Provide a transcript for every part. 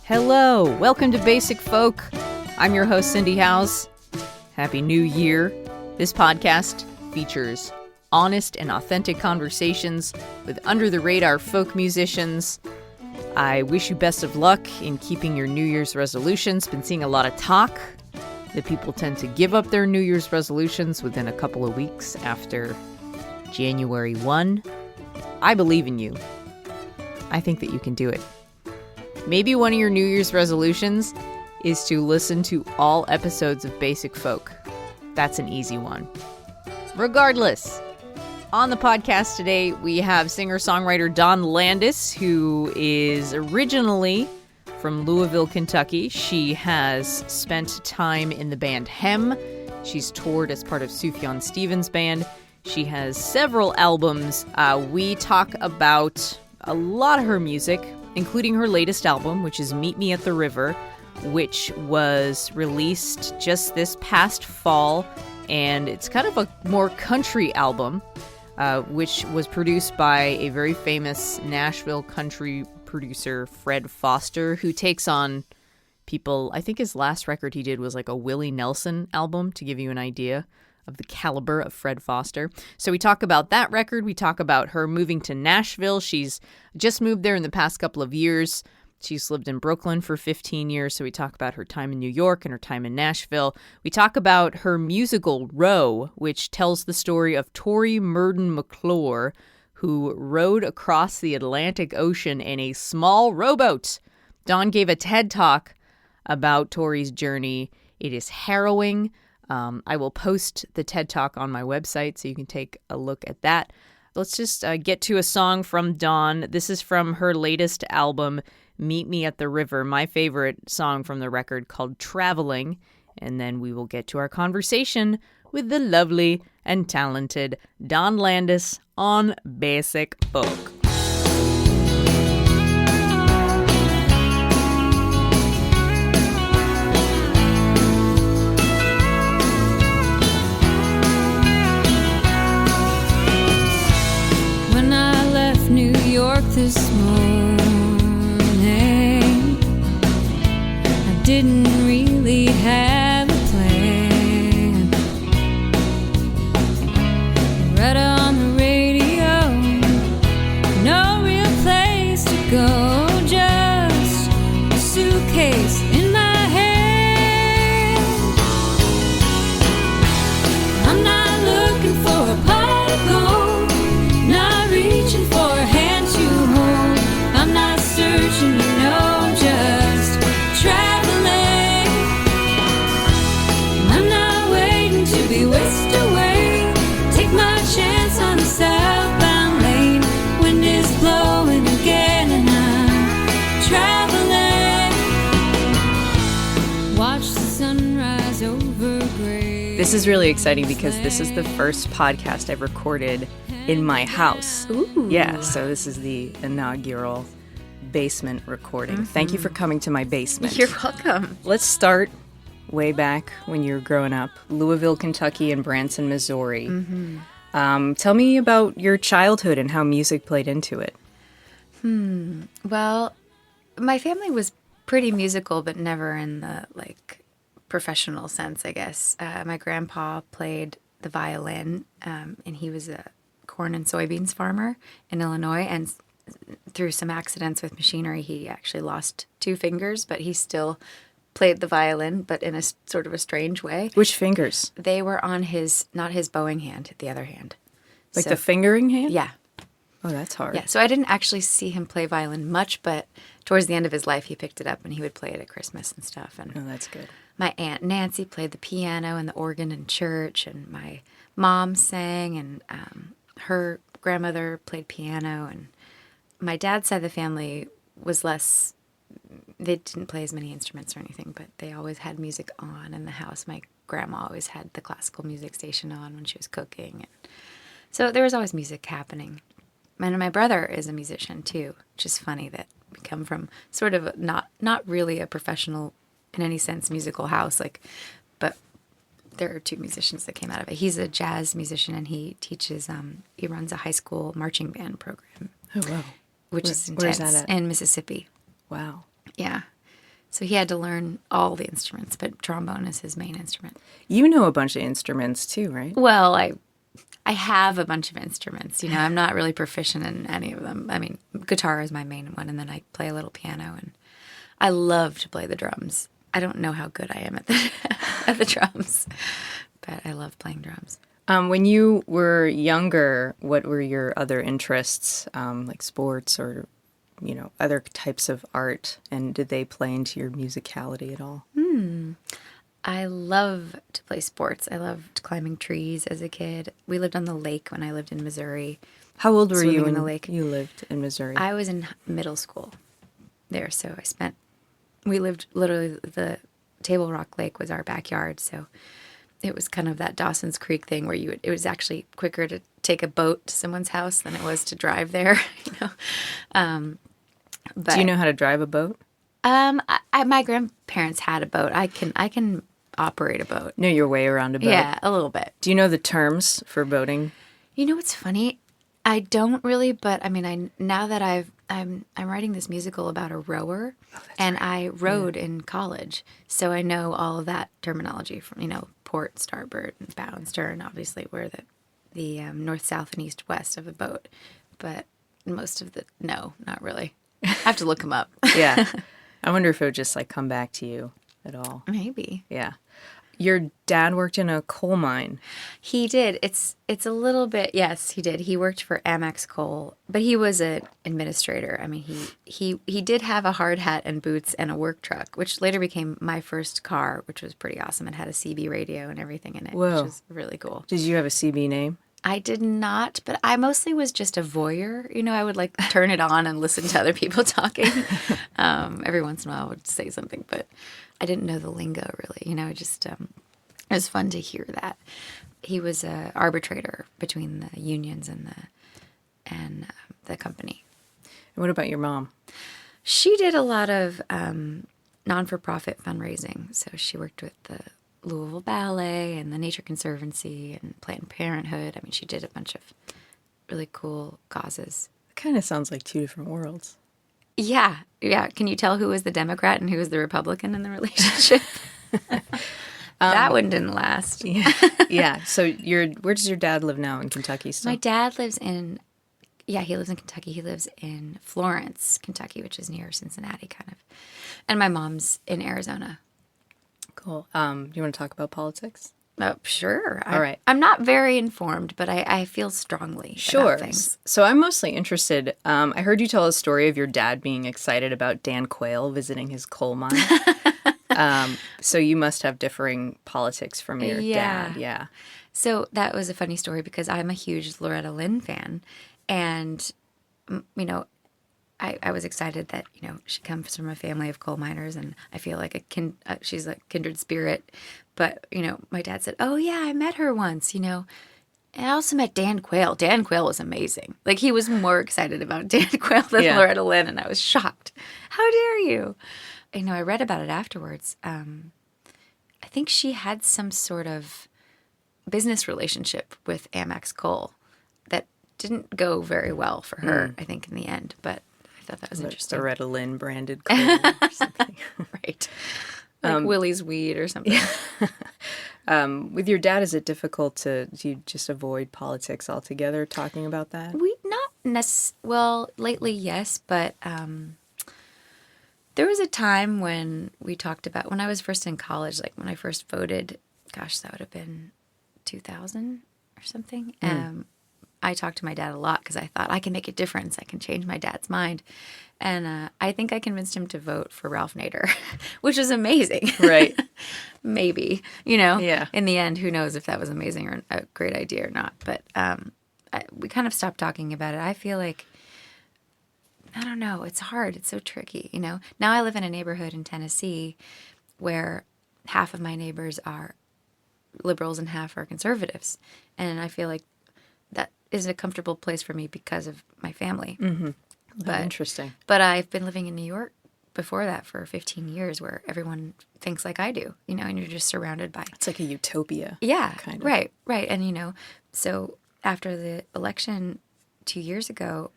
Hello, welcome to Basic Folk. I'm your host, Cindy Howes. Happy New Year. This podcast features honest and authentic conversations with under-the-radar folk musicians. I wish you best of luck in keeping your New Year's resolutions. Been seeing a lot of talk that people tend to give up their New Year's resolutions within a couple of weeks after January 1. I believe in you. I think that you can do it. Maybe one of your New Year's resolutions is to listen to all episodes of Basic Folk. That's an easy one. Regardless, on the podcast today, we have singer-songwriter Dawn Landis, who is originally from Louisville, Kentucky. She has spent time in the band Hem. She's toured as part of Sufjan Stevens' band. She has several albums. We talk about a lot of her music, including her latest album, which is Meet Me at the River, which was released just this past fall. And it's kind of a more country album, which was produced by a very famous Nashville country producer, Fred Foster, who takes on people. I think his last record he did was like a Willie Nelson album, to give you an idea of the caliber of Fred Foster. So we talk about that record. We talk about her moving to Nashville. She's just moved there in the past couple of years. She's lived in Brooklyn for 15 years. So we talk about her time in New York and her time in Nashville. We talk about her musical Row, which tells the story of Tori Murden McClure, who rowed across the Atlantic Ocean in a small rowboat. Dawn gave a TED Talk about Tori's journey. It is harrowing. I will post the TED Talk on my website so you can take a look at that. Let's just get to a song from Dawn. This is from her latest album, Meet Me at the River, my favorite song from the record, called Traveling. And then we will get to our conversation with the lovely and talented Dawn Landis on Basic Folk. This morning, I didn't really have a plan. Read on the radio, no real place to go, just a suitcase in my hand. I'm not looking for a pot of gold, not reaching for a hand to hold. I'm not searching, you know, just traveling. I'm not waiting to be whisked away. Take my chance on the southbound lane. Wind is blowing again and I'm traveling. Watch the sunrise over gray. This is really exciting because this is the first podcast I've recorded in my house. Ooh. Yeah, so this is the inaugural basement recording. Thank you for coming to my basement. You're welcome. Let's start way back when you were growing up, Louisville, Kentucky, and Branson, Missouri. Tell me about your childhood and how music played into it. Well, my family was pretty musical, but never in the, professional sense, I guess. My grandpa played the violin, and he was a corn and soybeans farmer in Illinois, and through some accidents with machinery, he actually lost 2 fingers, but he still played the violin, but in a sort of a strange way. Which fingers? They were on his, not his bowing hand, the other hand. Like the fingering hand? Yeah. Oh, that's hard. Yeah, so I didn't actually see him play violin much, but towards the end of his life, he picked it up and he would play it at Christmas and stuff. And oh, that's good. my Aunt Nancy played the piano and the organ in church, and my mom sang, and her grandmother played piano, and my dad's side of the family was less, they didn't play as many instruments or anything, but they always had music on in the house. My grandma always had the classical music station on when she was cooking. And so there was always music happening. And my brother is a musician too, which is funny that we come from sort of not really a professional in any sense musical house, but there are 2 musicians that came out of it. He's a jazz musician, and he teaches, he runs a high school marching band program. Oh, wow. Which is intense. Where's that at? In Mississippi. Wow. Yeah. So he had to learn all the instruments, but trombone is his main instrument. You know a bunch of instruments too, right? Well, I have a bunch of instruments. You know, I'm not really proficient in any of them. I mean, guitar is my main one, and then I play a little piano, and I love to play the drums. I don't know how good I am at the at the drums, but I love playing drums. When you were younger, what were your other interests, like sports or, other types of art? And did they play into your musicality at all? I love to play sports. I loved climbing trees as a kid. We lived on the lake when I lived in Missouri. How old were you Swimming in when the lake. you lived in Missouri? I was in middle school there, so we lived literally, the Table Rock Lake was our backyard, so it was kind of that Dawson's Creek thing where it was actually quicker to take a boat to someone's house than it was to drive there, But, do you know how to drive a boat? my grandparents had a boat. I can operate a boat. Know your way around a boat? Yeah, a little bit. Do you know the terms for boating? You know what's funny? I don't really, but I mean, now that I'm writing this musical about a rower, and right. I rowed in college, so I know all of that terminology from port, starboard, and bow and stern. Obviously, we're the north, south, and east, west of a boat, but most of no, not really. I have to look them up. Yeah, I wonder if it would just come back to you at all. Maybe. Yeah. Your dad worked in a coal mine. He did. It's a little bit, yes, he did. He worked for Amex Coal, but he was an administrator. I mean, he did have a hard hat and boots and a work truck, which later became my first car, which was pretty awesome. It had a CB radio and everything in it, Whoa. Which was really cool. Did you have a CB name? I did not, but I mostly was just a voyeur. I would turn it on and listen to other people talking. Every once in a while I would say something, but I didn't know the lingo really. Just it was fun to hear that. He was an arbitrator between the unions and the company. And what about your mom? She did a lot of non-for-profit fundraising. So she worked with the Louisville Ballet and the Nature Conservancy and Planned Parenthood. I mean, she did a bunch of really cool causes. It kind of sounds like two different worlds. Yeah. Can you tell who was the Democrat and who was the Republican in the relationship? That one didn't last. Yeah. So where does your dad live now, in Kentucky still? My dad lives he lives in Kentucky. He lives in Florence, Kentucky, which is near Cincinnati, kind of. And my mom's in Arizona. Cool. Do you want to talk about politics? Oh, sure. All right. I'm not very informed, but I feel strongly about things. So I'm mostly interested. I heard you tell a story of your dad being excited about Dan Quayle visiting his coal mine. So you must have differing politics from your dad. Yeah. So that was a funny story because I'm a huge Loretta Lynn fan. And, I was excited that, she comes from a family of coal miners, and I feel like she's a kindred spirit. But, my dad said, oh, yeah, I met her once, And I also met Dan Quayle. Dan Quayle was amazing. He was more excited about Dan Quayle than Loretta Lynn, and I was shocked. How dare you? I read about it afterwards. I think she had some sort of business relationship with Amex Coal that didn't go very well for her, I think, in the end. But I thought that was interesting. Loretta Lynn branded coal or something. Right. Willie's Weed or something. Yeah. With your dad, is it difficult do you just avoid politics altogether, talking about that? Well, lately, yes, but there was a time when we talked about, when I was first in college, when I first voted, gosh, that would have been 2000 or something. I talked to my dad a lot because I thought I can make a difference. I can change my dad's mind. And I think I convinced him to vote for Ralph Nader, which was amazing. Right. Maybe, Yeah. In the end, who knows if that was amazing or a great idea or not. But we kind of stopped talking about it. I feel like, I don't know, it's hard. It's so tricky, Now I live in a neighborhood in Tennessee where half of my neighbors are liberals and half are conservatives. And I feel like that is a comfortable place for me because of my family. Mm-hmm. But interesting. But I've been living in New York before that for 15 years where everyone thinks like I do, and you're just surrounded by... It's like a utopia. Yeah, kind of. Right. And, so after the election 2 years ago,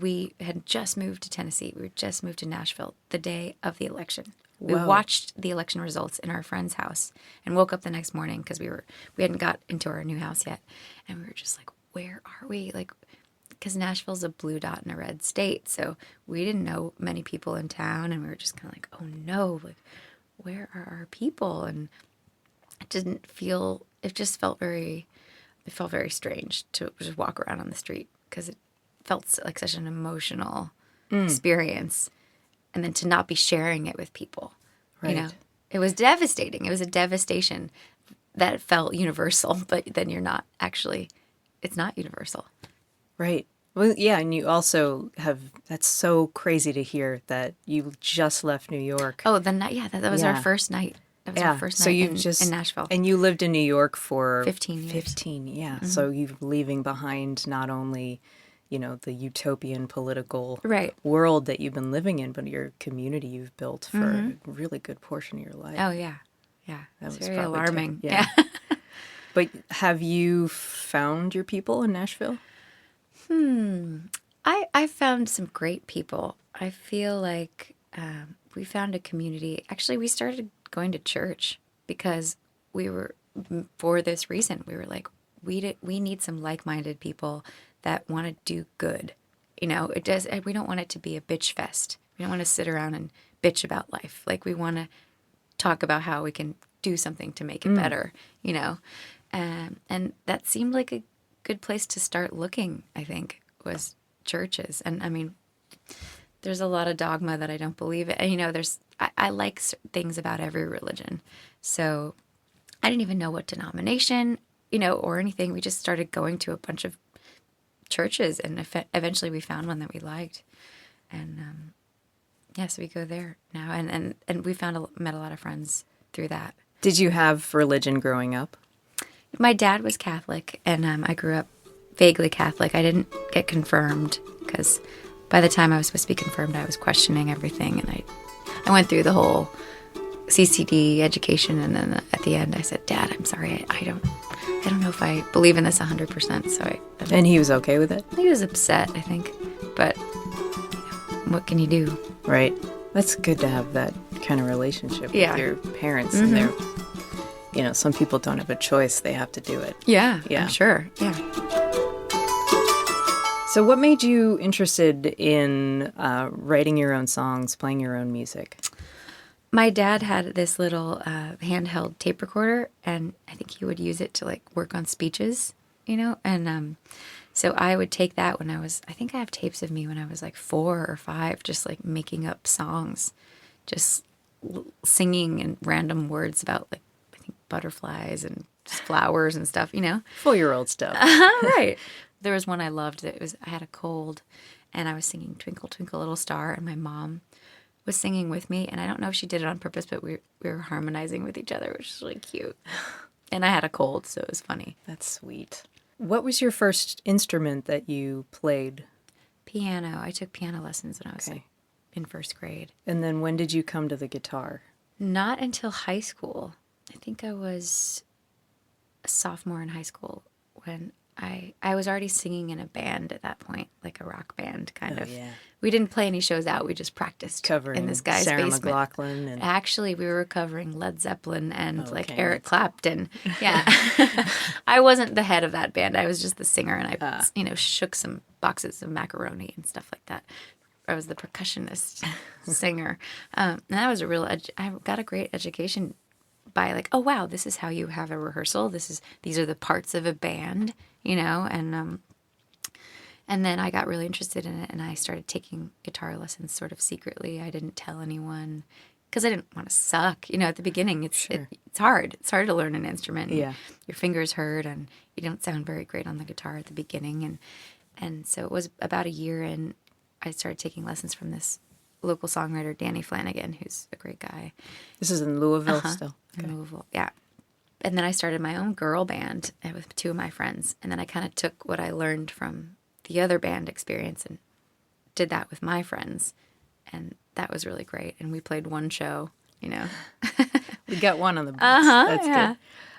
we had just moved to Tennessee. We had just moved to Nashville the day of the election. We Whoa. watched the election results in our friend's house and woke up the next morning because we hadn't got into our new house yet. And we were just like, where are we? Like, because Nashville's a blue dot in a red state. So we didn't know many people in town. And we were just kind of like, oh no, like, where are our people? And it felt very strange to just walk around on the street because it felt like such an emotional experience. And then to not be sharing it with people, Right. you know, it was devastating. It was a devastation that felt universal, but then it's not universal. Right. Well, yeah, and you also that's so crazy to hear that you just left New York. Oh, the night, yeah, that was our first night. That was our first night in Nashville. And you lived in New York for 15 years. 15, yeah. Mm-hmm. So you're leaving behind not only, the utopian political world that you've been living in, but your community you've built for a really good portion of your life. Oh, yeah. Yeah. That was very alarming. Yeah. But have you found your people in Nashville? I found some great people. I feel like we found a community. Actually, we started going to church because for this reason, we were like, we need some like-minded people that want to do good. We don't want it to be a bitch fest. We don't want to sit around and bitch about life. Like, we want to talk about how we can do something to make it better, and that seemed like a good place to start looking, I think, was churches. And I mean, there's a lot of dogma that I don't believe in. And, I like things about every religion. So I didn't even know what denomination, or anything. We just started going to a bunch of churches, and eventually we found one that we liked. And, so we go there now. And we met a lot of friends through that. Did you have religion growing up? My dad was Catholic, and I grew up vaguely Catholic. I didn't get confirmed because by the time I was supposed to be confirmed, I was questioning everything, and I went through the whole CCD education, and then at the end I said, Dad, I'm sorry, I don't know if I believe in this 100%. So and he was okay with it? He was upset, I think, but what can you do? Right. That's good to have that kind of relationship with your parents, and they're, some people don't have a choice; they have to do it. Yeah, I'm sure. Yeah. So what made you interested in writing your own songs, playing your own music? My dad had this little handheld tape recorder, and I think he would use it to work on speeches, and so I would take that I think I have tapes of me when I was 4 or 5, just making up songs, just singing and random words about I think butterflies and just flowers and stuff, 4-year-old stuff. Right. There was one I loved I had a cold, and I was singing Twinkle, Twinkle, Little Star, and my mom was singing with me, and I don't know if she did it on purpose, but we were harmonizing with each other, which was really cute. And I had a cold, so it was funny. That's sweet. What was your first instrument that you played? Piano. I took piano lessons when I was in first grade. And then when did you come to the guitar? Not until high school. I think I was a sophomore in high school when I was already singing in a band at that point, like a rock band kind of. Yeah. We didn't play any shows out. We just practiced covering in this guy's Sarah basement. McLachlan. And... Actually, we were covering Led Zeppelin and Eric Clapton. Yeah. I wasn't the head of that band. I was just the singer, and I shook some boxes of macaroni and stuff like that. I was the percussionist singer. And that was I got a great education by oh wow, this is how you have a rehearsal. These are the parts of a band, and then I got really interested in it, and I started taking guitar lessons sort of secretly. I didn't tell anyone because I didn't want to suck. At the beginning, it's hard. It's hard to learn an instrument. Yeah, your fingers hurt, and you don't sound very great on the guitar at the beginning. And so it was about a year in, I started taking lessons from this local songwriter, Danny Flanagan, who's a great guy. This is in Louisville still? In Louisville, yeah. And then I started my own girl band with 2 of my friends. And then I kind of took what I learned from the other band experience and did that with my friends. And that was really great. And we played one show, We got one on the books. That's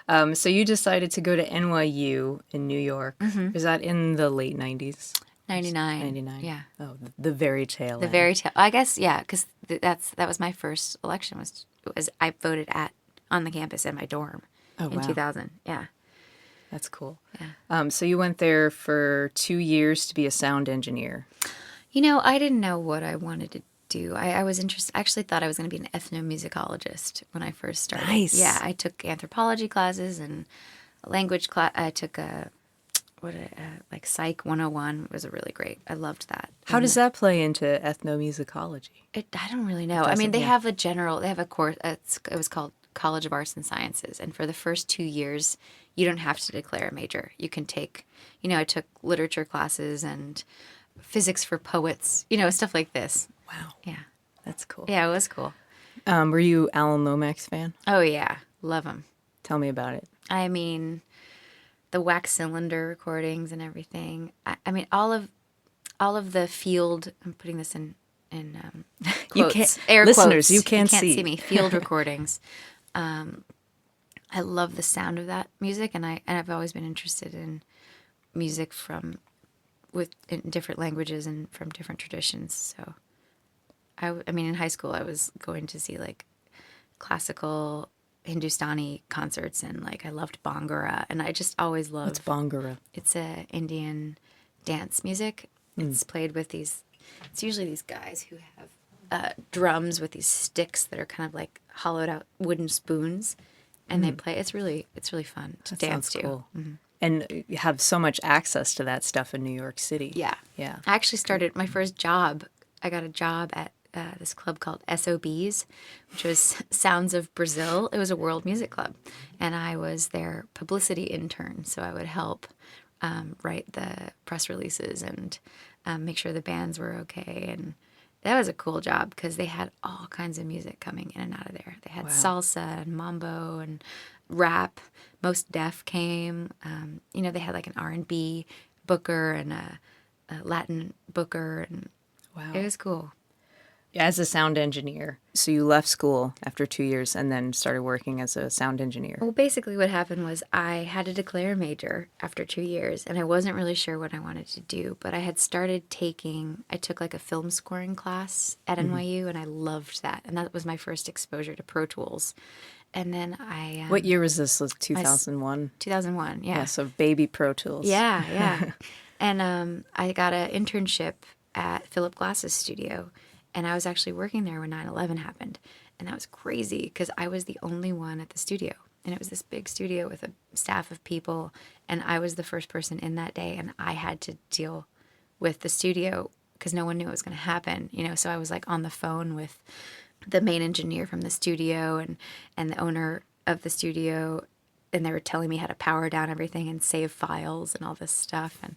good. So you decided to go to NYU in New York. Mm-hmm. Is that in the late 90s? 99. 99. Yeah. Oh, the very tail The end. very tail. I guess, yeah, because that was my first election. Was I voted on the campus in my dorm in wow. 2000. Yeah. That's cool. Yeah. So you went there for 2 years to be a sound engineer. I didn't know what I wanted to do. I was interested. I actually thought I was going to be an ethnomusicologist when I first started. Nice. Yeah, I took anthropology classes and language class. I took like Psych 101 was a really great. I loved that. How does that play into ethnomusicology? I don't really know. I mean, they have a course. It was called College of Arts and Sciences, and for the first 2 years, you don't have to declare a major. You can take, I took literature classes and physics for poets, stuff like this. Wow. Yeah. That's cool. Yeah, it was cool. Were you Alan Lomax fan? Oh, yeah. Love him. Tell me about it. I mean, the wax cylinder recordings and everything. I mean, all of the field, I'm putting this in quotes, air listeners, quotes. you can't see me. Field recordings. I love the sound of that music, and I've always been interested in music in different languages and from different traditions. So, I mean, in high school, I was going to see like classical Hindustani concerts, and like I loved Bhangra, and I just always loved. What's Bhangra? It's a Indian dance music. It's played with these. It's usually these guys who have drums with these sticks that are kind of like hollowed out wooden spoons, and they play. It's really fun to dance to. Cool. Mm-hmm. And you have so much access to that stuff in New York City. Yeah. Yeah. I actually started my first job. I got a job at this club called SOBs, which was Sounds of Brazil. It was a world music club. And I was their publicity intern. So I would help write the press releases and make sure the bands were okay. And that was a cool job because they had all kinds of music coming in and out of there. They had salsa and mambo and rap. Most Def came. They had like an R&B booker and a Latin booker, and it was cool. As a sound engineer, so you left school after 2 years and then started working as a sound engineer. Well, basically what happened was I had to declare a major after 2 years, and I wasn't really sure what I wanted to do, but I took like a film scoring class at NYU, and I loved that. And that was my first exposure to Pro Tools. And then what year was this? Was 2001? 2001, yeah. Yeah, so baby Pro Tools. Yeah. And I got an internship at Phillip Glass's studio, and I was actually working there when 9/11 happened. And that was crazy because I was the only one at the studio. And it was this big studio with a staff of people, and I was the first person in that day, and I had to deal with the studio because no one knew what was going to happen, So I was like on the phone with the main engineer from the studio and the owner of the studio, and they were telling me how to power down everything and save files and all this stuff. And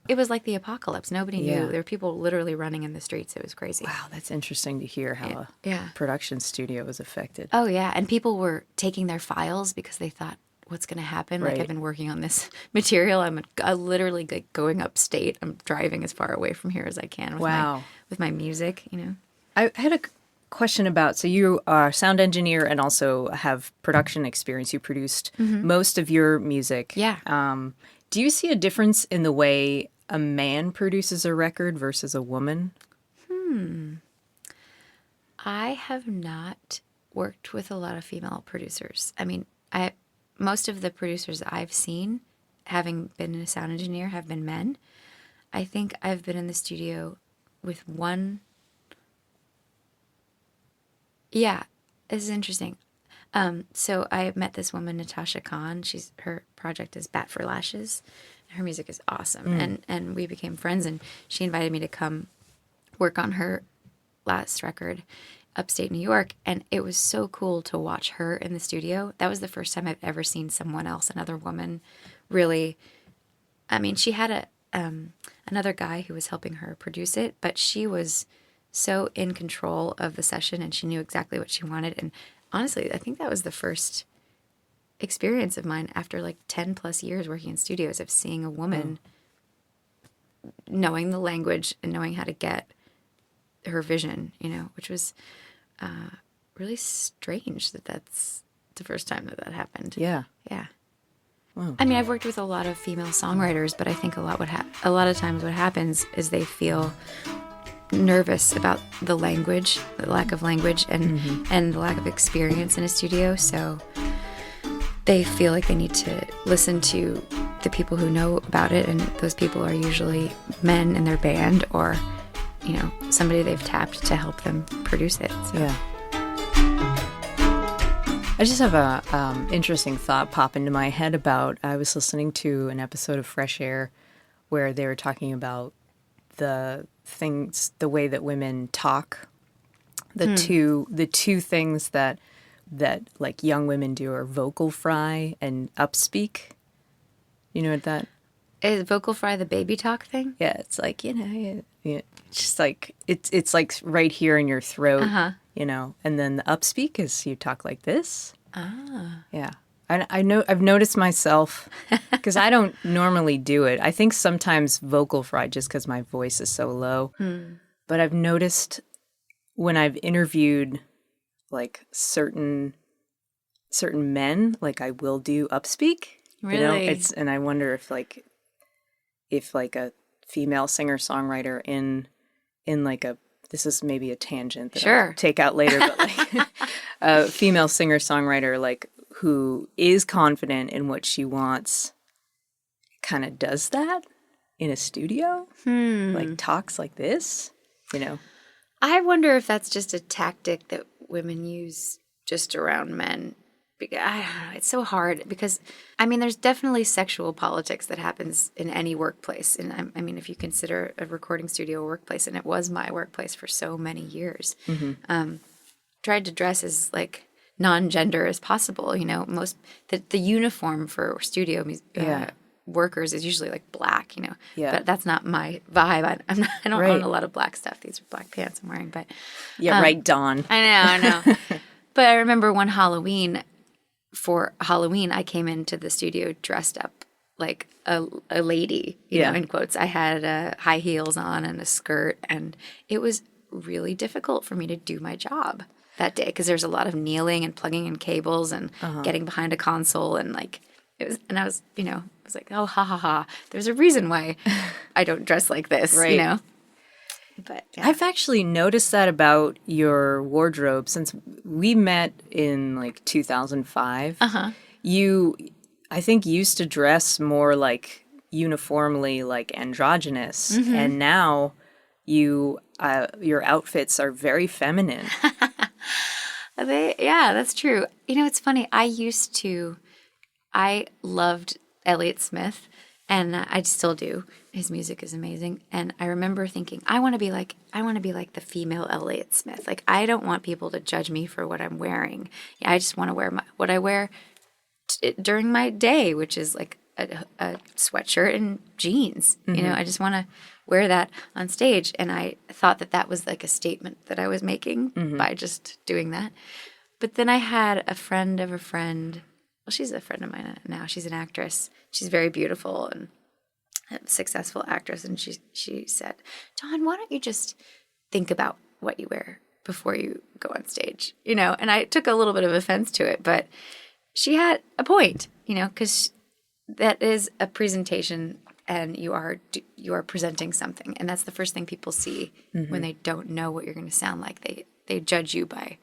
it was like the apocalypse. Nobody knew. There were people literally running in the streets. It was crazy. Wow, that's interesting to hear how a production studio was affected. Oh, yeah. And people were taking their files because they thought, what's going to happen? Right. Like, I've been working on this material. I'm literally like going upstate. I'm driving as far away from here as I can with my music, I had a question about, so you are a sound engineer and also have production experience. You produced most of your music. Yeah. Do you see a difference in the way a man produces a record versus a woman? I have not worked with a lot of female producers. I mean, most of the producers I've seen, having been a sound engineer, have been men. I think I've been in the studio with one. Yeah, this is interesting. So I met this woman, Natasha Khan. Her project is Bat for Lashes. Her music is awesome. And we became friends, and she invited me to come work on her last record, upstate New York. And it was so cool to watch her in the studio. That was the first time I've ever seen someone else, another woman, really. I mean, she had another guy who was helping her produce it, but she was so in control of the session, and she knew exactly what she wanted. And honestly, I think that was the first experience of mine after like 10 plus years working in studios of seeing a woman knowing the language and knowing how to get her vision, which was really strange that's the first time that happened. Yeah. Yeah. I mean, I've worked with a lot of female songwriters, but I think a lot of times what happens is they feel nervous about the language, the lack of language, and the lack of experience in a studio. So they feel like they need to listen to the people who know about it, and those people are usually men in their band or, somebody they've tapped to help them produce it. So. Yeah. I just have a interesting thought pop into my head about, I was listening to an episode of Fresh Air where they were talking about the way that women talk. The two things that like young women do are vocal fry and upspeak. You know what that? Is vocal fry the baby talk thing? Yeah, it's like, just like, it's like right here in your throat, and then the upspeak is you talk like this. Ah. Yeah. I know, I've noticed myself, because I don't normally do it. I think sometimes vocal fry just because my voice is so low. But I've noticed when I've interviewed like certain men, like I will do upspeak. Really? And I wonder if a female singer-songwriter in like this is maybe a tangent that I'll take out later, but like a female singer-songwriter like who is confident in what she wants kind of does that in a studio, like talks like this, I wonder if that's just a tactic that women use just around men. I don't know. It's so hard because, there's definitely sexual politics that happens in any workplace. And if you consider a recording studio a workplace, and it was my workplace for so many years, tried to dress as like non-gender as possible. The uniform for studio workers is usually like black, but that's not my vibe. I don't own a lot of black stuff. These are black pants I'm wearing, but Dawn. I know. But I remember one Halloween, I came into the studio dressed up like a lady, you know, in quotes. I had high heels on and a skirt, and it was really difficult for me to do my job that day because there's a lot of kneeling and plugging in cables and getting behind a console, and like it was, and I was like, oh, ha ha ha. There's a reason why I don't dress like this, right. But I've actually noticed that about your wardrobe since we met in like 2005. You, I think, used to dress more like uniformly like androgynous, and now your outfits are very feminine. That's true. It's funny. I loved Elliott Smith, and I still do. His music is amazing. And I remember thinking, I want to be like the female Elliott Smith. Like, I don't want people to judge me for what I'm wearing. I just want to wear what I wear during my day, which is like a sweatshirt and jeans. I just want to wear that on stage. And I thought that was like a statement that I was making by just doing that. But then I had a friend of a friend. Well, she's a friend of mine now. She's an actress. She's very beautiful and a successful actress. And she said, Dawn, why don't you just think about what you wear before you go on stage? And I took a little bit of offense to it, but she had a point, because that is a presentation and you are presenting something. And that's the first thing people see when they don't know what you're going to sound like. They judge you by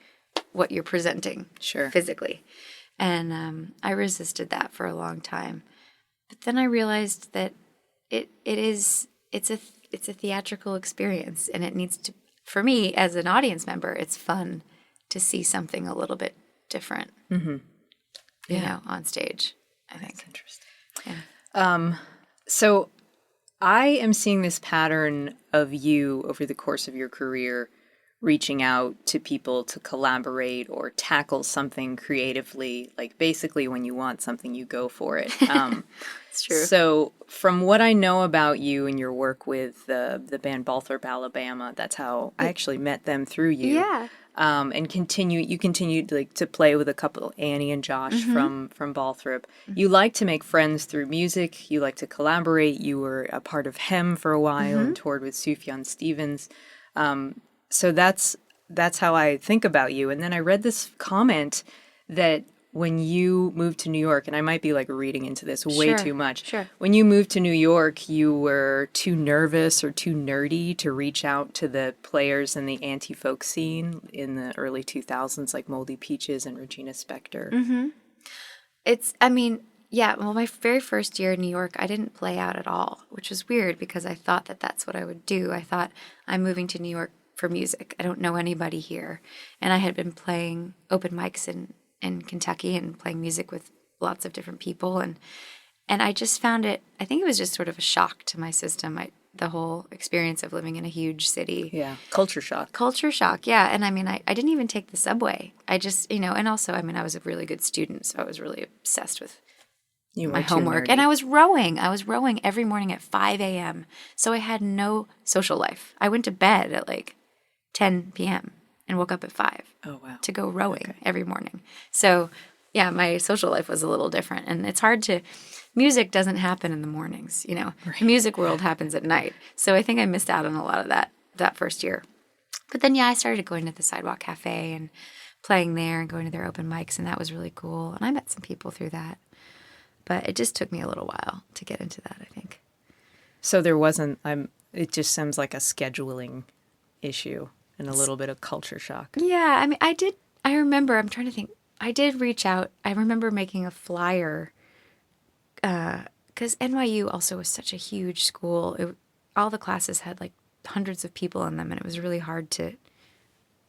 what you're presenting physically. And I resisted that for a long time. But then I realized that it's a theatrical experience, and it needs to, for me as an audience member, it's fun to see something a little bit different, on stage, I think. That's interesting. Yeah. So I am seeing this pattern of you over the course of your career reaching out to people to collaborate or tackle something creatively. Like basically when you want something, you go for it. It's true. So from what I know about you and your work with the band Balthrop, Alabama, that's how I actually met them through you. Yeah. And you continued like to play with a couple, Annie and Josh from Balthrop. You like to make friends through music. You like to collaborate. You were a part of Hem for a while and toured with Sufjan Stevens. So that's how I think about you. And then I read this comment that when you moved to New York, and I might be like reading into this way Sure, too much. sure. When you moved to New York, you were too nervous or too nerdy to reach out to the players in the anti-folk scene in the early 2000s, like Moldy Peaches and Regina Spektor. Mm-hmm. Yeah, well, my very first year in New York, I didn't play out at all, which was weird because I thought that that's what I would do. I thought, I'm moving to New York for music. I don't know anybody here. And I had been playing open mics in Kentucky and playing music with lots of different people. And I just found it, I think it was just sort of a shock to my system, the whole experience of living in a huge city. Yeah, culture shock. Culture shock, yeah. And I didn't even take the subway. I just, and also, I was a really good student, so I was really obsessed with my homework. And I was rowing. Every morning at 5 a.m. So I had no social life. I went to bed at like 10 p.m. and woke up at 5 to go rowing every morning. So yeah, my social life was a little different. And it's hard music doesn't happen in the mornings, Right. The music world happens at night. So I think I missed out on a lot of that first year. But then, yeah, I started going to the Sidewalk Cafe and playing there and going to their open mics. And that was really cool. And I met some people through that. But it just took me a little while to get into that, I think. So there wasn't, it just sounds like a scheduling issue and a little bit of culture shock. Yeah, I remember, I'm trying to think, I did reach out. I remember making a flyer, because NYU also was such a huge school. All the classes had like hundreds of people in them, and it was really hard to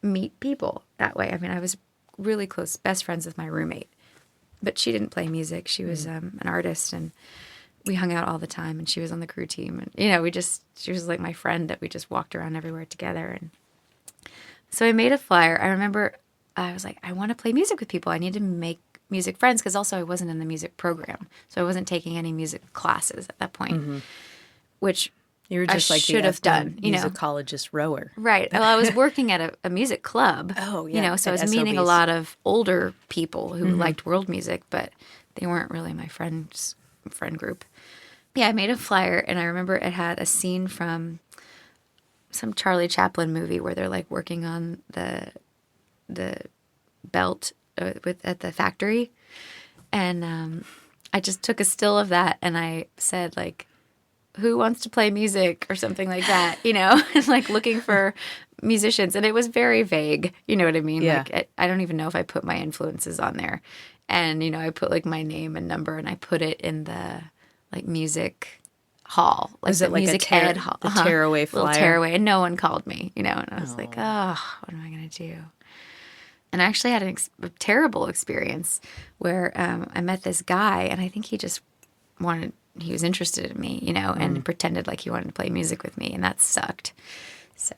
meet people that way. I was really close, best friends with my roommate. But she didn't play music. She was an artist, and we hung out all the time, and she was on the crew team. And, she was like my friend that we just walked around everywhere together. And so I made a flyer. I remember I was like, I want to play music with people. I need to make music friends, because also I wasn't in the music program. So I wasn't taking any music classes at that point, which you were just I like should have done. Musicologist rower. Right. Well, I was working at a music club. Oh, yeah. So I was meeting a lot of older people who liked world music, but they weren't really my friend group. Yeah, I made a flyer, and I remember it had a scene from some Charlie Chaplin movie where they're like working on the belt at the factory, and I just took a still of that, and I said like, who wants to play music or something like that, and like looking for musicians. And it was very vague, you know what I mean? Yeah. Like, I don't even know if I put my influences on there. And, I put like my name and number, and I put it in the like music hall. Like was it like music a ed hall. tearaway flyer? Little tearaway. And no one called me, and I was like, oh, what am I going to do? And I actually had a terrible experience where I met this guy, and I think he just he was interested in me, and pretended like he wanted to play music with me, and that sucked. So.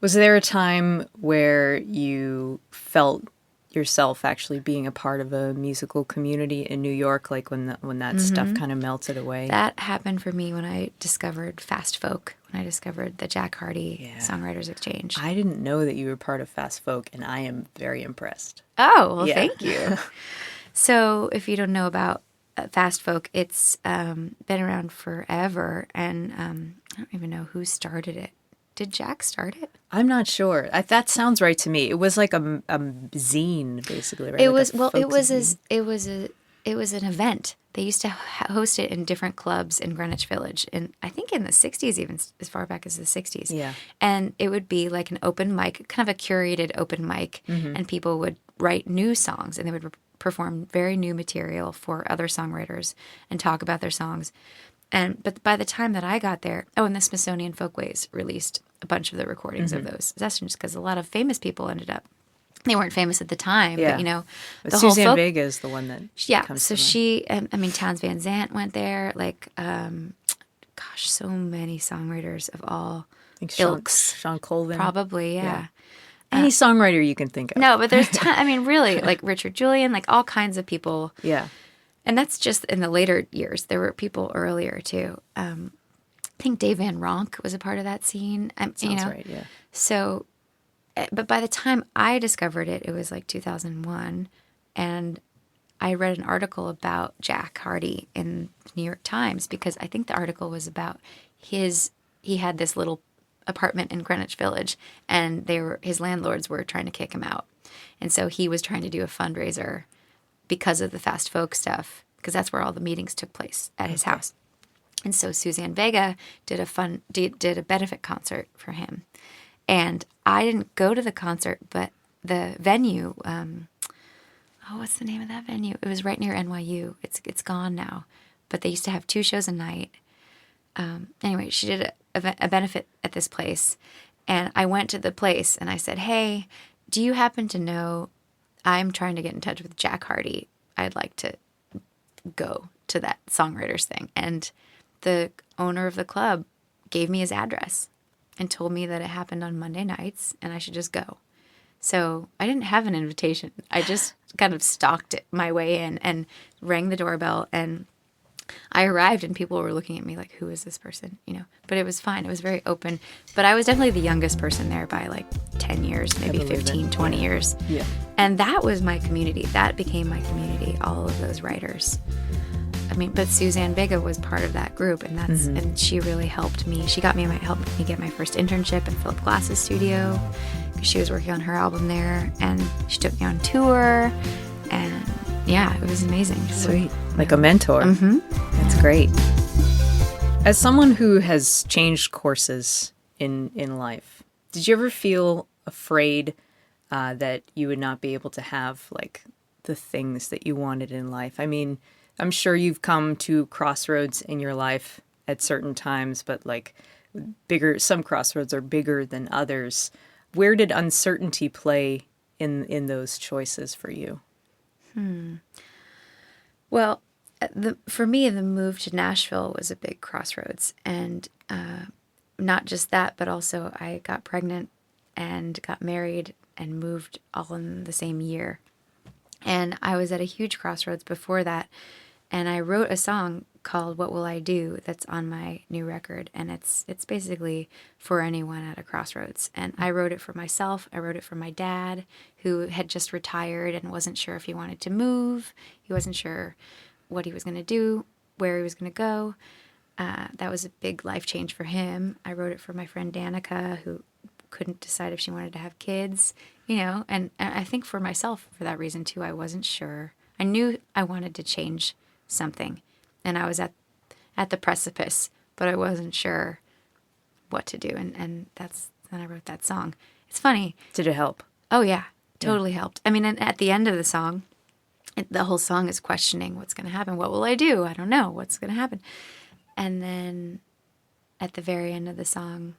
Was there a time where you felt yourself actually being a part of a musical community in New York, like when that stuff kind of melted away? That happened for me when I discovered Fast Folk, when I discovered the Jack Hardy Songwriters Exchange. I didn't know that you were part of Fast Folk, and I am very impressed. Oh, well, thank you. So if you don't know about Fast Folk, it's been around forever, and I don't even know who started it. Did Jack start it? I'm not sure. That sounds right to me. It was like a zine, basically, right? It like it was an event. They used to host it in different clubs in Greenwich Village, and I think in the 60s, even as far back as the 60s. Yeah. And it would be like an open mic, kind of a curated open mic, and people would write new songs, and they would perform very new material for other songwriters and talk about their songs. But by the time that I got there, and the Smithsonian Folkways released a bunch of the recordings of those sessions, because a lot of famous people ended up. They weren't famous at the time, but the whole Suzanne Vega is the one that comes so to she, Townes Van Zandt went there, like, so many songwriters of all ilks. Sean Colvin. Probably, yeah. Any songwriter you can think of. No, but there's really, like Richard Julian, like all kinds of people. Yeah. And that's just in the later years. There were people earlier, too. I think Dave Van Ronk was a part of that scene. Sounds right, yeah. So, but by the time I discovered it, it was like 2001. And I read an article about Jack Hardy in the New York Times, because I think the article was about he had this little apartment in Greenwich Village, and his landlords were trying to kick him out. And so he was trying to do a fundraiser because of the fast folk stuff, because that's where all the meetings took place, at his house. And so Suzanne Vega did a benefit concert for him. And I didn't go to the concert, but the venue, what's the name of that venue? It was right near NYU. It's gone now, but they used to have 2 shows a night. Anyway, she did a benefit at this place, and I went to the place and I said, "Hey, do you happen to know, I'm trying to get in touch with Jack Hardy. I'd like to go to that songwriters thing." And the owner of the club gave me his address and told me that it happened on Monday nights and I should just go. So I didn't have an invitation. I just kind of stalked it my way in and rang the doorbell, and I arrived and people were looking at me like, who is this person? But it was fine. It was very open. But I was definitely the youngest person there by like 10 years, maybe 15, 20 years. Yeah. And that was my community. That became my community, all of those writers. But Suzanne Vega was part of that group, and and she really helped me. She helped me get my first internship in Phillip Glass's studio, because she was working on her album there, and she took me on tour, and yeah, it was amazing. Sweet. Like a mentor. Mm-hmm. That's great. As someone who has changed courses in life, did you ever feel afraid that you would not be able to have like the things that you wanted in life? I mean, I'm sure you've come to crossroads in your life at certain times, but like some crossroads are bigger than others. Where did uncertainty play in those choices for you? Well, for me, the move to Nashville was a big crossroads. And not just that, but also I got pregnant and got married and moved all in the same year. And I was at a huge crossroads before that. And I wrote a song called "What Will I Do" that's on my new record. And it's basically for anyone at a crossroads. And I wrote it for myself. I wrote it for my dad, who had just retired and wasn't sure if he wanted to move. He wasn't sure what he was going to do, where he was going to go. That was a big life change for him. I wrote it for my friend Danica, who couldn't decide if she wanted to have kids, and I think for myself, for that reason too, I wasn't sure. I knew I wanted to change something, and I was at the precipice, but I wasn't sure what to do, and then I wrote that song. It's funny. Did it help? Oh yeah, totally helped. I mean, and at the end of the song, the whole song is questioning what's going to happen. What will I do? I don't know what's going to happen. And then at the very end of the song,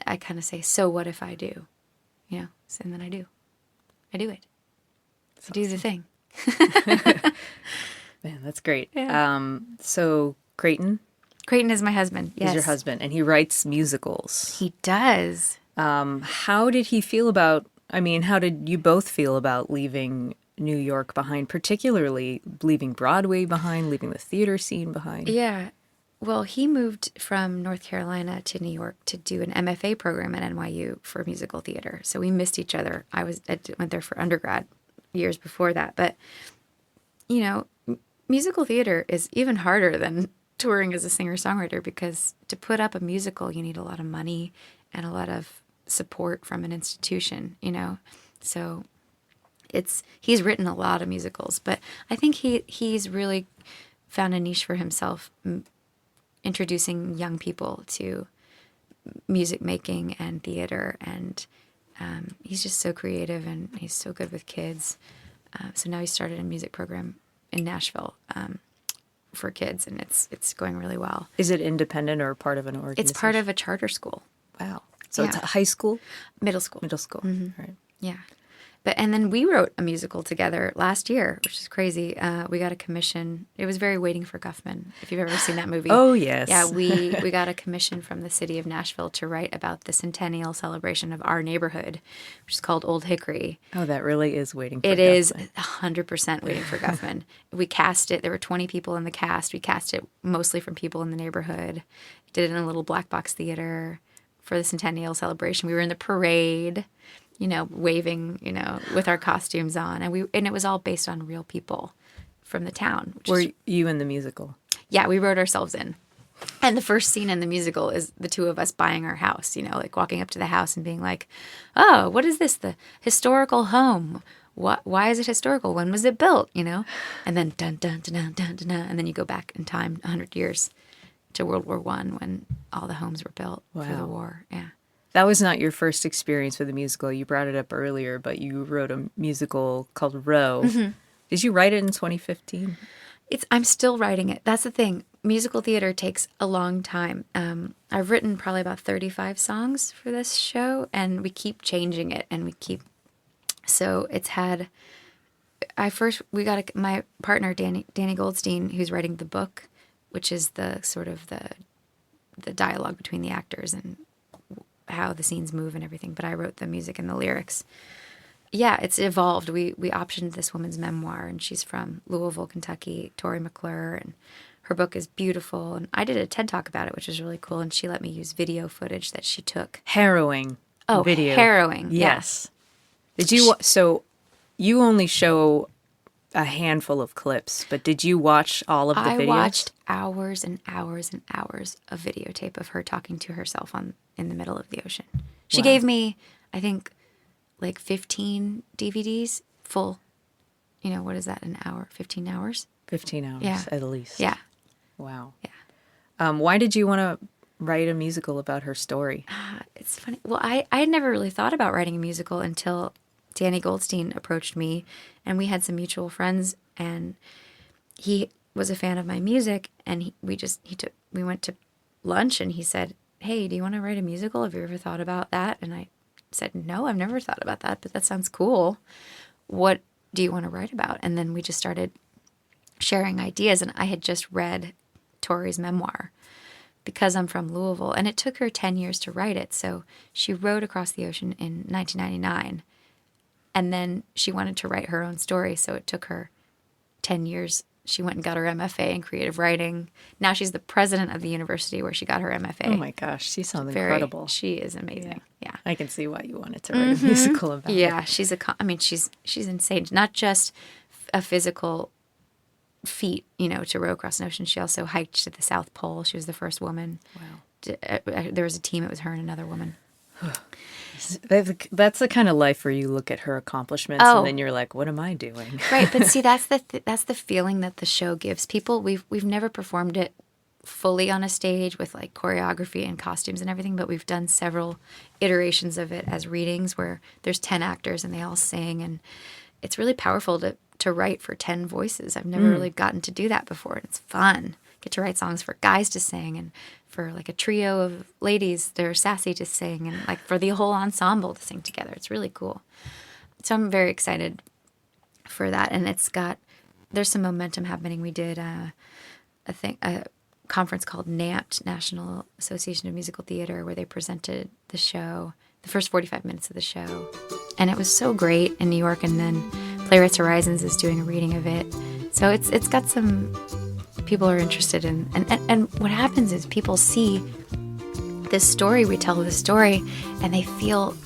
I kind of say, so what if I do? And then I do it. I do the thing. Man, that's great. Yeah. So Creighton is my husband. Yes. Is your husband, and he writes musicals. He does. How did how did you both feel about leaving New York behind, particularly leaving Broadway behind, leaving the theater scene behind? Yeah. Well, he moved from North Carolina to New York to do an MFA program at NYU for musical theater. So we missed each other. I went there for undergrad years before that. But, musical theater is even harder than touring as a singer-songwriter, because to put up a musical, you need a lot of money and a lot of support from an institution, So he's written a lot of musicals, but I think he's really found a niche for himself, introducing young people to music making and theater, and he's just so creative and he's so good with kids. So now he started a music program in Nashville for kids, and it's going really well. Is it independent or part of an organization? It's part of a charter school. Wow. So it's a high school? Middle school. Mm-hmm. Right. Yeah. And then we wrote a musical together last year, which is crazy. We got a commission. It was very Waiting for Guffman, if you've ever seen that movie. Oh, yes. Yeah, we got a commission from the city of Nashville to write about the centennial celebration of our neighborhood, which is called Old Hickory. Oh, that really is Waiting for Guffman. It is 100% Waiting for Guffman. We cast it. There were 20 people in the cast. We cast it mostly from people in the neighborhood. Did it in a little black box theater for the centennial celebration. We were in the parade, waving, with our costumes on. And it was all based on real people from the town. Were you in the musical? Yeah, we wrote ourselves in. And the first scene in the musical is the two of us buying our house, like walking up to the house and being like, oh, what is this? The historical home. Why is it historical? When was it built? And then dun, dun, dun, dun, dun, dun, dun, and then you go back in time 100 years to World War I when all the homes were built for the war. Yeah. That was not your first experience with a musical. You brought it up earlier, but you wrote a musical called Row. Mm-hmm. Did you write it in 2015? I'm still writing it. That's the thing. Musical theater takes a long time. I've written probably about 35 songs for this show, and we keep changing it, and so it's had. We got my partner Danny Goldstein, who's writing the book, which is the sort of the dialogue between the actors and how the scenes move and everything. But I wrote the music and the lyrics. Yeah, it's evolved. We optioned this woman's memoir, and she's from Louisville, Kentucky, Tori McClure, and her book is beautiful. And I did a TED Talk about it, which was really cool, and she let me use video footage that she took. Harrowing. Oh, video. Harrowing. Yes. Did you? So you only show a handful of clips, but did you watch all of the videos? I watched hours and hours and hours of videotape of her talking to herself in the middle of the ocean. She gave me, I think, like 15 DVDs full. What is that, an hour? 15 hours? 15 hours, at least. Yeah. Wow. Yeah. Why did you want to write a musical about her story? It's funny. Well, I had never really thought about writing a musical until Danny Goldstein approached me, and we had some mutual friends, and he was a fan of my music, and we went to lunch, and he said, hey, do you want to write a musical? Have you ever thought about that? And I said, no, I've never thought about that, but that sounds cool. What do you want to write about? And then we just started sharing ideas, and I had just read Tori's memoir because I'm from Louisville, and it took her 10 years to write it. So she rowed across the ocean in 1999, and then she wanted to write her own story, so it took her 10 years. She went and got her MFA in creative writing. Now she's the president of the university where she got her MFA. Oh my gosh, she sounds incredible. She is amazing. Yeah. I can see why you wanted to write a musical about it. Yeah, she's insane. Not just a physical feat, to row across an ocean. She also hiked to the South Pole. She was the first woman. Wow. There was a team. It was her and another woman. That's the kind of life where you look at her accomplishments and then you're like, what am I doing? Right, but see, that's the feeling that the show gives people. We've never performed it fully on a stage with like choreography and costumes and everything, but we've done several iterations of it as readings where there's 10 actors and they all sing, and it's really powerful to write for 10 voices. I've never really gotten to do that before. It's fun. Get to write songs for guys to sing, and for like a trio of ladies that are sassy to sing, and like for the whole ensemble to sing together. It's really cool. So I'm very excited for that, and there's some momentum happening. We did a conference called NAMT, National Association of Musical Theater, where they presented the show, the first 45 minutes of the show, and it was so great in New York. And then Playwrights Horizons is doing a reading of it, so it's got some. People are interested in, and what happens is people see this story, we tell this story, and they feel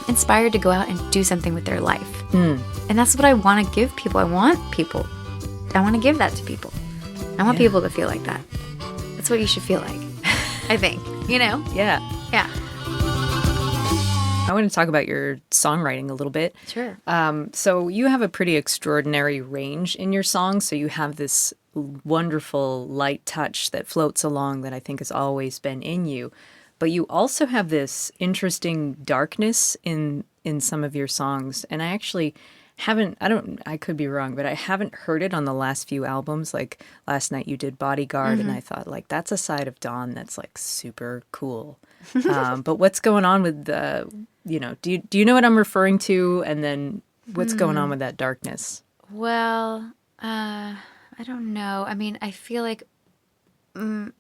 inspired to go out and do something with their life. And that's what I want to give people. I want to give that to people. I want people to feel like that. That's what you should feel like, I think, Yeah. Yeah. I want to talk about your songwriting a little bit. Sure. So you have a pretty extraordinary range in your songs. So you have this wonderful light touch that floats along that I think has always been in you. But you also have this interesting darkness in some of your songs. And I actually I could be wrong, but I haven't heard it on the last few albums. Like last night you did Bodyguard, and I thought like that's a side of Dawn that's like super cool. But what's going on with do you know what I'm referring to? And then what's going on with that darkness? Well, I don't know. I mean, I feel like in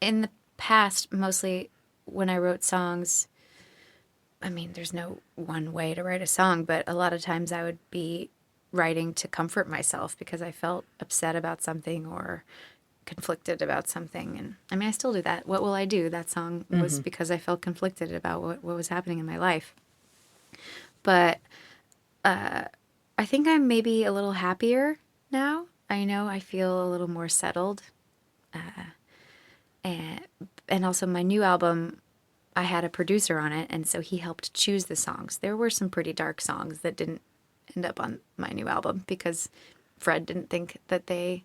the past, mostly when I wrote songs, I mean, there's no one way to write a song, but a lot of times I would be writing to comfort myself because I felt upset about something or conflicted about something. And I mean, I still do that. What Will I Do? That song was because I felt conflicted about what was happening in my life. But I think I'm maybe a little happier now. I know I feel a little more settled. And also my new album, I had a producer on it, and so he helped choose the songs. There were some pretty dark songs that didn't end up on my new album because Fred didn't think that they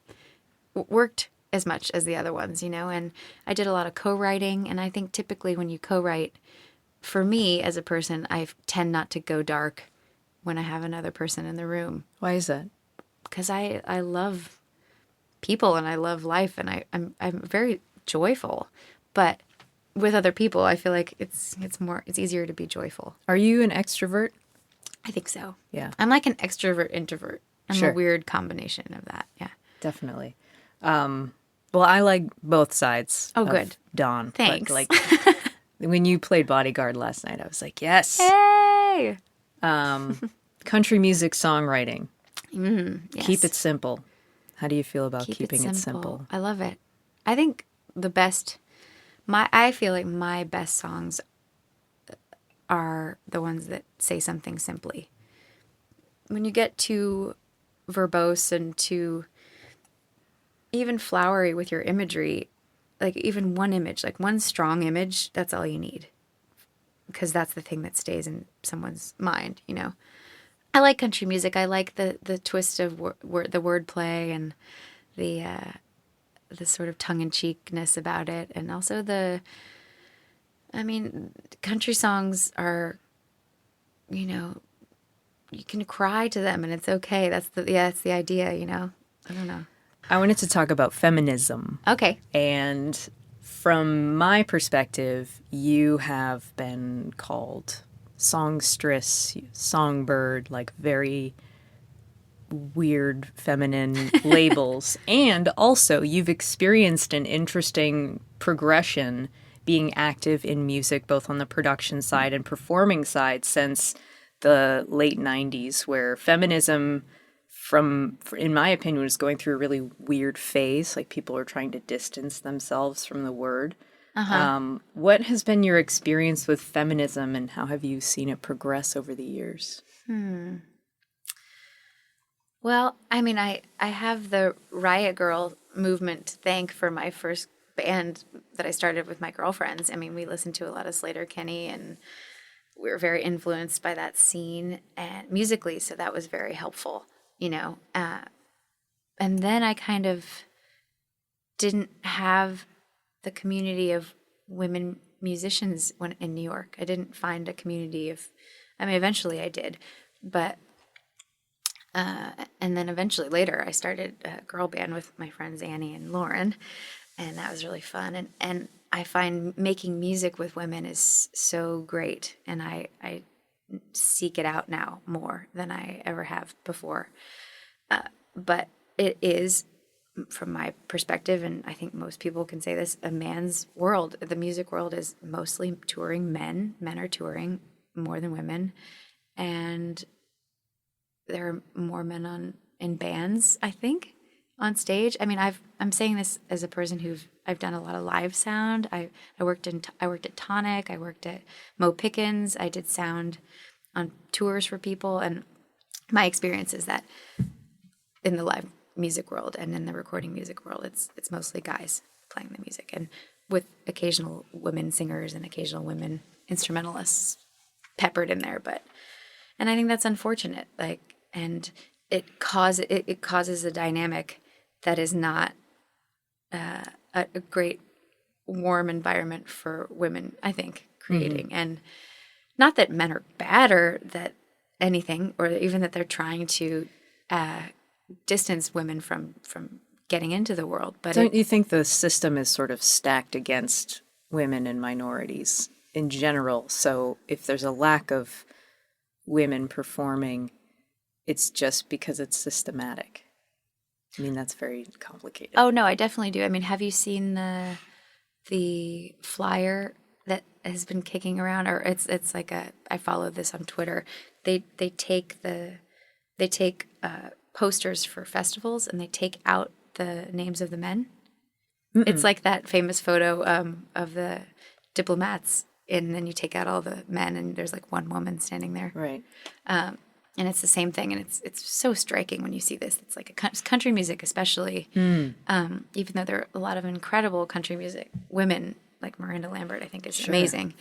worked as much as the other ones, and I did a lot of co-writing, and I think typically when you co-write, for me as a person, I tend not to go dark when I have another person in the room. Why is that? Because I love people and I love life, and I'm very joyful, but with other people, I feel like it's easier to be joyful. Are you an extrovert? I think so. Yeah. I'm like an extrovert introvert. I'm Sure. a weird combination of that. Yeah. Definitely. Well, I like both sides. Oh, of good. Dawn. Thanks. But, like, when you played Bodyguard last night, I was like, yes. Hey. Country music songwriting. Yes. Keep it simple. How do you feel about keeping it simple? I love it. I think I feel like my best songs are the ones that say something simply. When you get too verbose and too even flowery with your imagery, like even one image, like one strong image, that's all you need. Because that's the thing that stays in someone's mind, I like country music. I like the twist of the wordplay and the sort of tongue-in-cheekness about it. And also country songs are, you can cry to them and it's okay. That's the idea, I don't know. I wanted to talk about feminism. Okay. And from my perspective, you have been called songstress, songbird, like very weird feminine labels. And also, you've experienced an interesting progression being active in music, both on the production side and performing side, since the late 90s, where feminism, in my opinion, was going through a really weird phase. Like, people are trying to distance themselves from the word. What has been your experience with feminism, and how have you seen it progress over the years? Well, I have the Riot Girl movement to thank for my first band that I started with my girlfriends. We listened to a lot of Slater-Kinney, and we were very influenced by that scene and musically, so that was very helpful, And then I kind of didn't have the community of women musicians in New York. I didn't find a community of, eventually I did, but and then eventually later I started a girl band with my friends Annie and Lauren, and that was really fun. And I find making music with women is so great, and I seek it out now more than I ever have before. But it is, from my perspective, and I think most people can say this, a man's world. The music world is mostly touring men. Men are touring more than women, and there are more men in bands, I think, on stage. I'm saying this as a person I've done a lot of live sound. I worked at Tonic. I worked at Mo Pickens. I did sound on tours for people, and my experience is that in the live music world and in the recording music world, it's mostly guys playing the music, and with occasional women singers and occasional women instrumentalists peppered in there. And I think that's unfortunate. And it causes a dynamic that is not a great warm environment for women, I think, creating. And not that men are bad or that anything, or even that they're trying to distance women from getting into the world. But don't you think the system is sort of stacked against women and minorities in general? So if there's a lack of women performing, it's just because it's systematic. That's very complicated. Oh no, I definitely do. Have you seen the flyer that has been kicking around? Or it's like I follow this on Twitter. They take posters for festivals and they take out the names of the men. It's like that famous photo of the diplomats, and then you take out all the men and there's like one woman standing there. Right. And it's the same thing, and it's so striking when you see this. It's like country music, especially, even though there are a lot of incredible country music women, like Miranda Lambert, I think is amazing.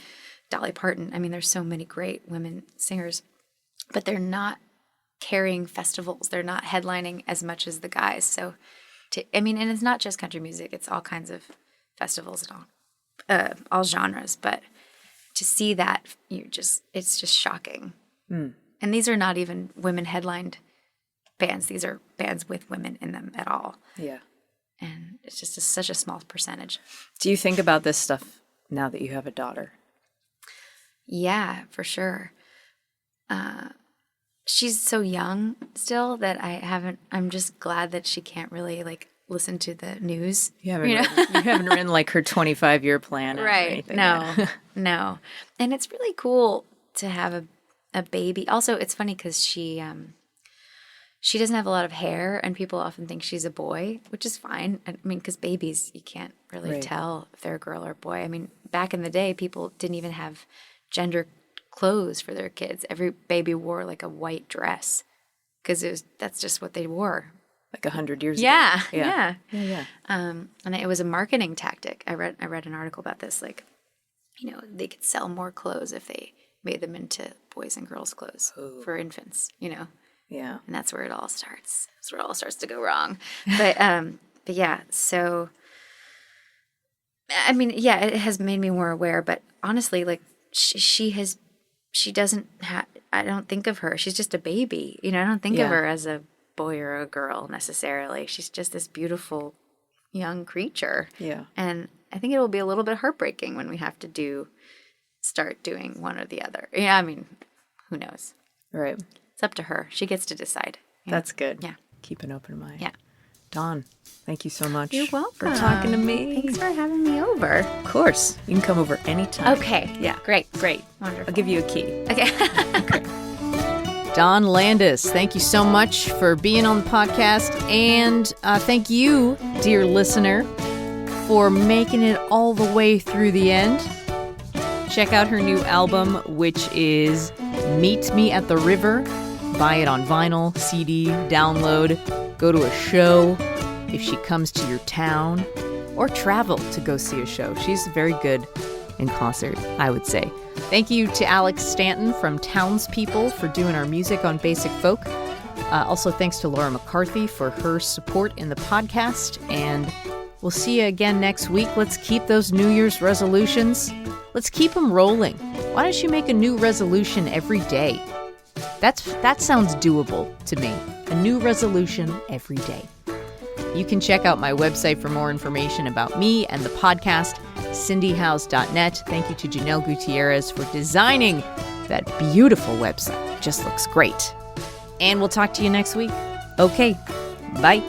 Dolly Parton. I mean, there's so many great women singers, but they're not carrying festivals. They're not headlining as much as the guys. So, and it's not just country music. It's all kinds of festivals and all genres. But to see that, it's just shocking. And these are not even women-headlined bands. These are bands with women in them at all. Yeah. And it's just such a small percentage. Do you think about this stuff now that you have a daughter? Yeah, for sure. She's so young still that I'm just glad that she can't really, like, listen to the news. You haven't written, like, her 25-year plan. Right. Or anything. No. And it's really cool to have a baby. Also, it's funny because she doesn't have a lot of hair, and people often think she's a boy, which is fine. I mean, because babies, you can't really tell if they're a girl or a boy. I mean, back in the day, people didn't even have gender clothes for their kids. Every baby wore like a white dress because that's just what they wore. Like 100 years ago. Yeah. And it was a marketing tactic. I read an article about this. Like, they could sell more clothes if they made them into boys and girls clothes for infants, Yeah. And that's where it all starts. That's where it all starts to go wrong. But yeah, so I mean, yeah, it has made me more aware, but honestly, like she doesn't have, I don't think of her. She's just a baby. I don't think of her as a boy or a girl necessarily. She's just this beautiful young creature. Yeah. And I think it will be a little bit heartbreaking when we have to start doing one or the other. Yeah, I mean, who knows? Right. It's up to her. She gets to decide. That's good. Yeah. Keep an open mind. Yeah. Dawn, thank you so much. You're welcome. For talking to me. Thanks for having me over. Of course. You can come over anytime. Okay. Yeah. Great. Wonderful. I'll give you a key. Okay. Dawn Landis, thank you so much for being on the podcast. And thank you, dear listener, for making it all the way through the end. Check out her new album, which is Meet Me at the River. Buy it on vinyl, CD, download, go to a show if she comes to your town, or travel to go see a show. She's very good in concert, I would say. Thank you to Alex Stanton from Townspeople for doing our music on Basic Folk. Also, thanks to Laura McCarthy for her support in the podcast. And we'll see you again next week. Let's keep those New Year's resolutions. Let's keep them rolling. Why don't you make a new resolution every day? That sounds doable to me. A new resolution every day. You can check out my website for more information about me and the podcast, cindyhouse.net. Thank you to Janelle Gutierrez for designing that beautiful website. It just looks great. And we'll talk to you next week. Okay, bye.